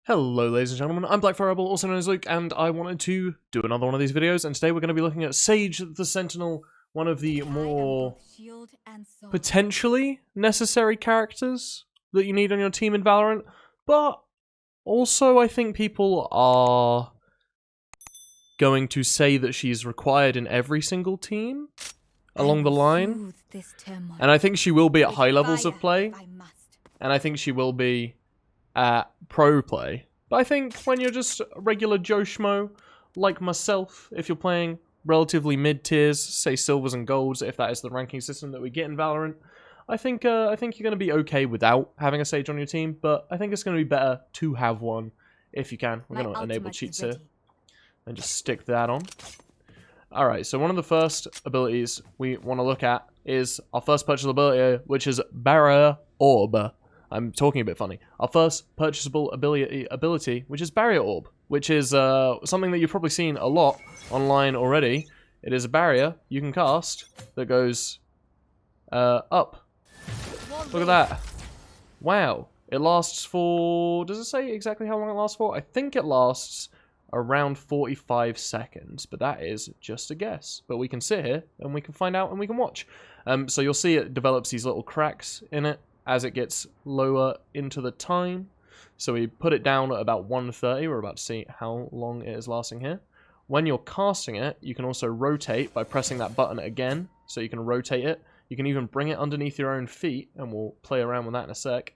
Hello ladies and gentlemen, I'm Black Fireball, also known as Luke, and I wanted to do another one of these videos, and today we're going to be looking at Sage the Sentinel, one of the more potentially necessary characters that you need on your team in Valorant, but also I think people are going to say that she's required in every single team along the line, and I think she will be at high levels of play, and I think she will be at pro play. But I think when you're just a regular Joe Schmo, like myself, if you're playing relatively mid-tiers, say silvers and golds, if that is the ranking system that we get in Valorant, I think you're going to be okay without having a Sage on your team, but I think it's going to be better to have one if you can. We're going to enable cheats here and just stick that on. Alright, so one of the first abilities we want to look at is our first purchase ability, which is Barrier Orb. I'm talking a bit funny. Our first purchasable ability, which is Barrier Orb, which is something that you've probably seen a lot online already. It is a barrier you can cast that goes up. Look at that. Wow. It lasts for... Does it say exactly how long it lasts for? I think it lasts around 45 seconds, but that is just a guess. But we can sit here and we can find out and we can watch. So you'll see it develops these little cracks in it as it gets lower into the time. So we put it down at about 1:30. We're about to see how long it is lasting here. When you're casting it, you can also rotate by pressing that button again. So you can rotate it. You can even bring it underneath your own feet, and we'll play around with that in a sec.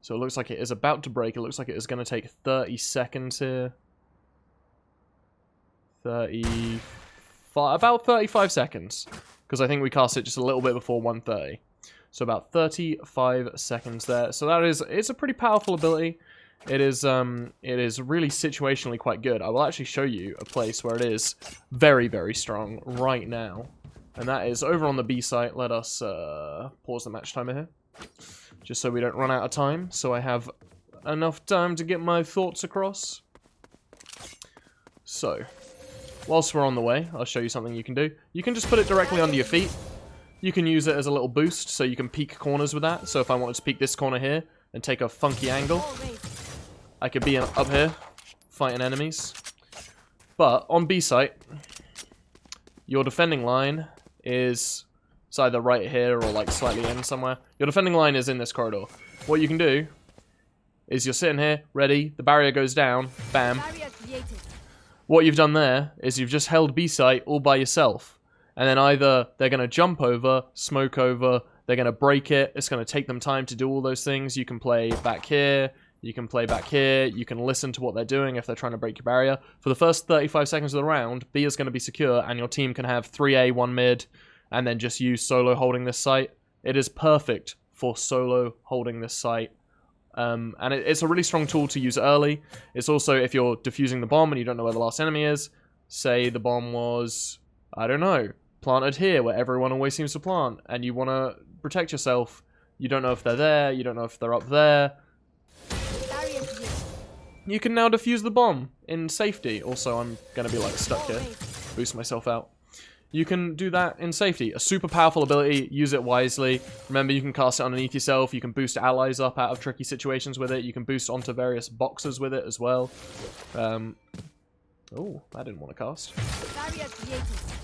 So it looks like it is about to break. It looks like it is going to take 30 seconds here. About 35 seconds. Because I think we cast it just a little bit before 1:30. So about 35 seconds there. So that is, it's a pretty powerful ability. It is really situationally quite good. I will actually show you a place where it is very, very strong right now. And that is over on the B site. Let us pause the match timer here. Just so we don't run out of time. So I have enough time to get my thoughts across. So, whilst we're on the way, I'll show you something you can do. You can just put it directly under your feet. You can use it as a little boost, so you can peek corners with that. So if I wanted to peek this corner here and take a funky angle, I could be up here fighting enemies. But on B site, your defending line is it's either right here or like slightly in somewhere. Your defending line is in this corridor. What you can do is you're sitting here, ready, the barrier goes down, bam. What you've done there is you've just held B site all by yourself. And then either they're going to jump over, smoke over, they're going to break it, it's going to take them time to do all those things. You can play back here, you can play back here, you can listen to what they're doing if they're trying to break your barrier. For the first 35 seconds of the round, B is going to be secure, and your team can have 3A, 1 mid, and then just use solo holding this site. It is perfect for solo holding this site. And it's a really strong tool to use early. It's also, if you're defusing the bomb and you don't know where the last enemy is, say the bomb was, I don't know, planted here where everyone always seems to plant, and you want to protect yourself. You don't know if they're there, you don't know if they're up there. You can now defuse the bomb in safety. Also, I'm going to be like stuck here. Boost myself out. You can do that in safety. A super powerful ability, use it wisely. Remember, you can cast it underneath yourself, you can boost allies up out of tricky situations with it, you can boost onto various boxes with it as well. Oh, I didn't want to cast.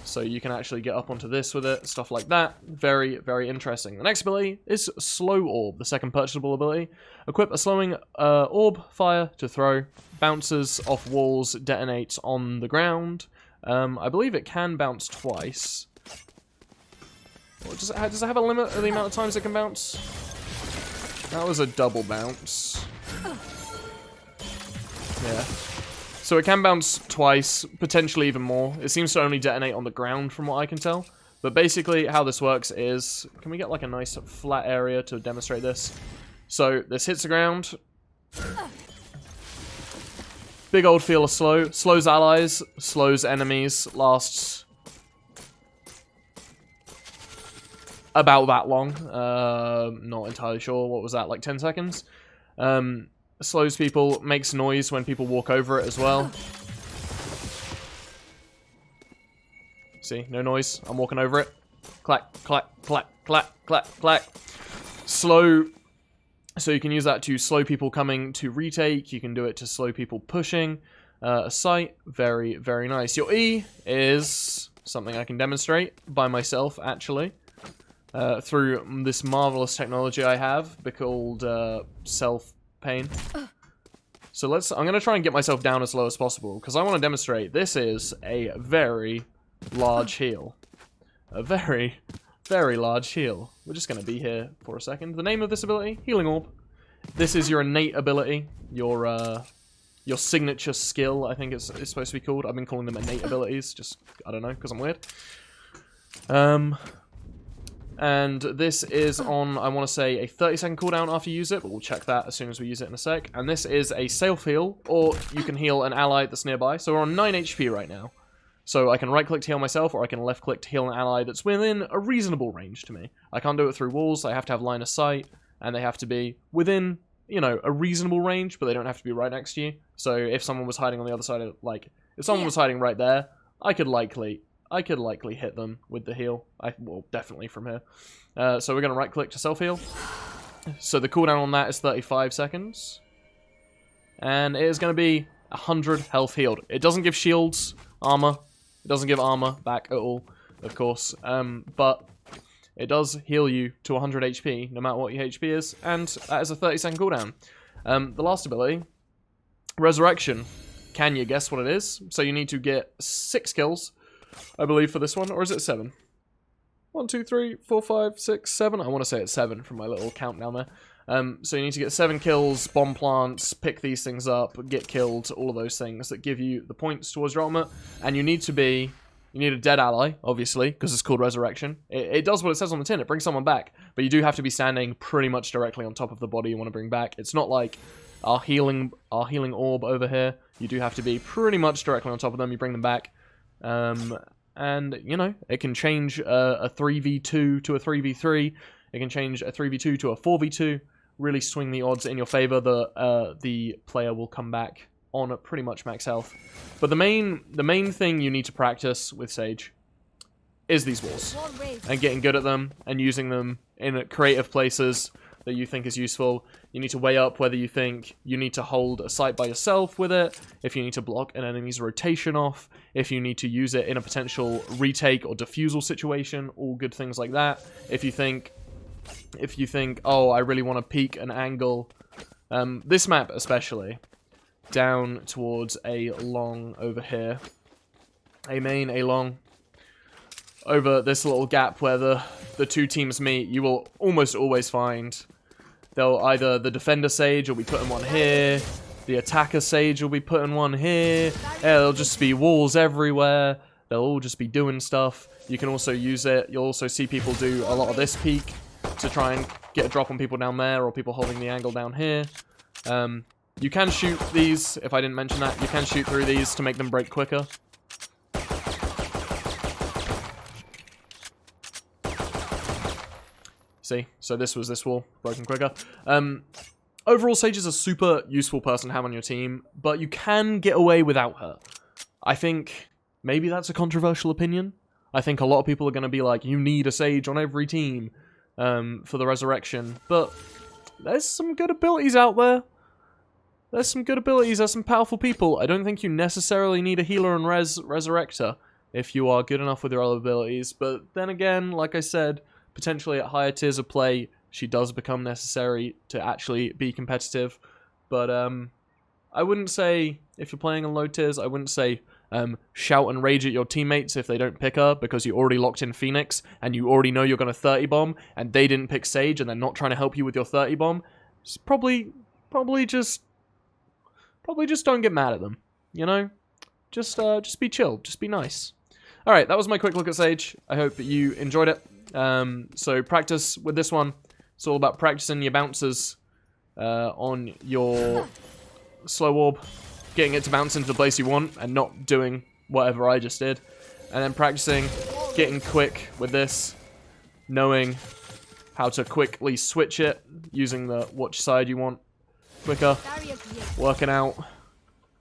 So you can actually get up onto this with it, stuff like that. Very, very interesting. The next ability is Slow Orb, the second purchasable ability. Equip a slowing orb fire to throw. Bounces off walls, detonates on the ground. I believe it can bounce twice. Does it have a limit of the amount of times it can bounce? That was a double bounce. Yeah. So it can bounce twice, potentially even more. It seems to only detonate on the ground from what I can tell. But basically how this works is... Can we get like a nice flat area to demonstrate this? So this hits the ground. Big old feel of slow. Slows allies, slows enemies, lasts about that long. Not entirely sure. What was that, like 10 seconds? Slows people, makes noise when people walk over it as well. See, no noise. I'm walking over it. Clack, clack, clack, clack, clack, clack. Slow So you can use that to slow people coming to retake. You can do it to slow people pushing a site. Very, very nice. Your E is something I can demonstrate by myself, actually, through this marvelous technology I have called self-pain. So I'm going to try and get myself down as low as possible, because I want to demonstrate this is a very large heal. A very, very large heal. We're just going to be here for a second. The name of this ability? Healing Orb. This is your innate ability. Your signature skill, I think it's supposed to be called. I've been calling them innate abilities, just, I don't know, because I'm weird. And this is on, I want to say, a 30-second cooldown after you use it, but we'll check that as soon as we use it in a sec. And this is a self-heal, or you can heal an ally that's nearby. So we're on 9 HP right now. So I can right-click to heal myself, or I can left-click to heal an ally that's within a reasonable range to me. I can't do it through walls, I have to have line of sight, and they have to be within, you know, a reasonable range, but they don't have to be right next to you. So if someone was hiding on the other side of, like, if someone was hiding right there, I could likely hit them with the heal. Well, definitely from here. So we're going to right-click to self-heal. So the cooldown on that is 35 seconds. And it is going to be 100 health healed. It doesn't give shields, armor. It doesn't give armor back at all, of course. But it does heal you to 100 HP, no matter what your HP is. And that is a 30-second cooldown. The last ability, Resurrection. Can you guess what it is? So you need to get 6 kills, I believe, for this one. Or is it 7? 1, 2, 3, 4, 5, 6, 7. I want to say it's 7 from my little count down there. So you need to get 7 kills, bomb plants, pick these things up, get killed, all of those things that give you the points towards your ultimate. And you need a dead ally, obviously, because it's called Resurrection. It does what it says on the tin, it brings someone back. But you do have to be standing pretty much directly on top of the body you want to bring back. It's not like our healing orb over here. You do have to be pretty much directly on top of them, you bring them back. And, you know, it can change a 3v2 to a 3v3. It can change a 3v2 to a 4v2. Really swing the odds in your favor. The player will come back on at pretty much max health. But the main thing you need to practice with Sage is these walls. And getting good at them and using them in creative places that you think is useful. You need to weigh up whether you think you need to hold a site by yourself with it, if you need to block an enemy's rotation off, if you need to use it in a potential retake or defusal situation, all good things like that. If you think, oh, I really want to peek an angle, this map especially, down towards a long over here, a main, a long, over this little gap where the two teams meet, you will almost always find either the defender Sage will be putting one here, the attacker Sage will be putting one here, there'll just be walls everywhere, they'll all just be doing stuff. You can also use it, you'll also see people do a lot of this peek to try and get a drop on people down there, or people holding the angle down here. You can shoot these, if I didn't mention that, you can shoot through these to make them break quicker. See, so this was this wall, broken quicker. Overall, Sage is a super useful person to have on your team, but you can get away without her. I think maybe that's a controversial opinion. I think a lot of people are going to be like, you need a Sage on every team for the Resurrection, but there's some good abilities out there. There's some good abilities, there's some powerful people. I don't think you necessarily need a healer and resurrector if you are good enough with your other abilities, but then again, like I said, potentially at higher tiers of play, she does become necessary to actually be competitive. But I wouldn't say, if you're playing on low tiers, I wouldn't say shout and rage at your teammates if they don't pick her, because you already locked in Phoenix, and you already know you're going to 30 bomb, and they didn't pick Sage, and they're not trying to help you with your 30 bomb. It's probably just don't get mad at them, you know? Just be chill, just be nice. Alright, that was my quick look at Sage. I hope that you enjoyed it. So practice with this one. It's all about practicing your bounces on your slow orb, getting it to bounce into the place you want and not doing whatever I just did, and then practicing getting quick with this, knowing how to quickly switch it using the which side you want quicker, working out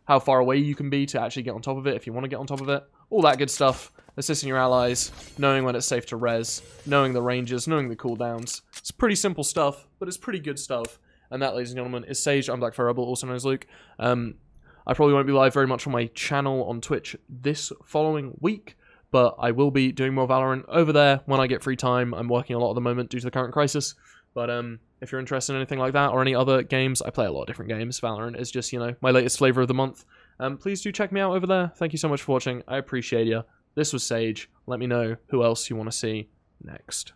how far away you can be to actually get on top of it if you want to get on top of it, all that good stuff. Assisting your allies, knowing when it's safe to res, knowing the ranges, knowing the cooldowns. It's pretty simple stuff, but it's pretty good stuff. And that, ladies and gentlemen, is Sage. I'm Black Fire Rebel, also known as Luke. I probably won't be live very much on my channel on Twitch this following week, but I will be doing more Valorant over there when I get free time. I'm working a lot at the moment due to the current crisis, but if you're interested in anything like that or any other games, I play a lot of different games. Valorant is just, you know, my latest flavor of the month. Please do check me out over there. Thank you so much for watching. I appreciate you. This was Sage. Let me know who else you want to see next.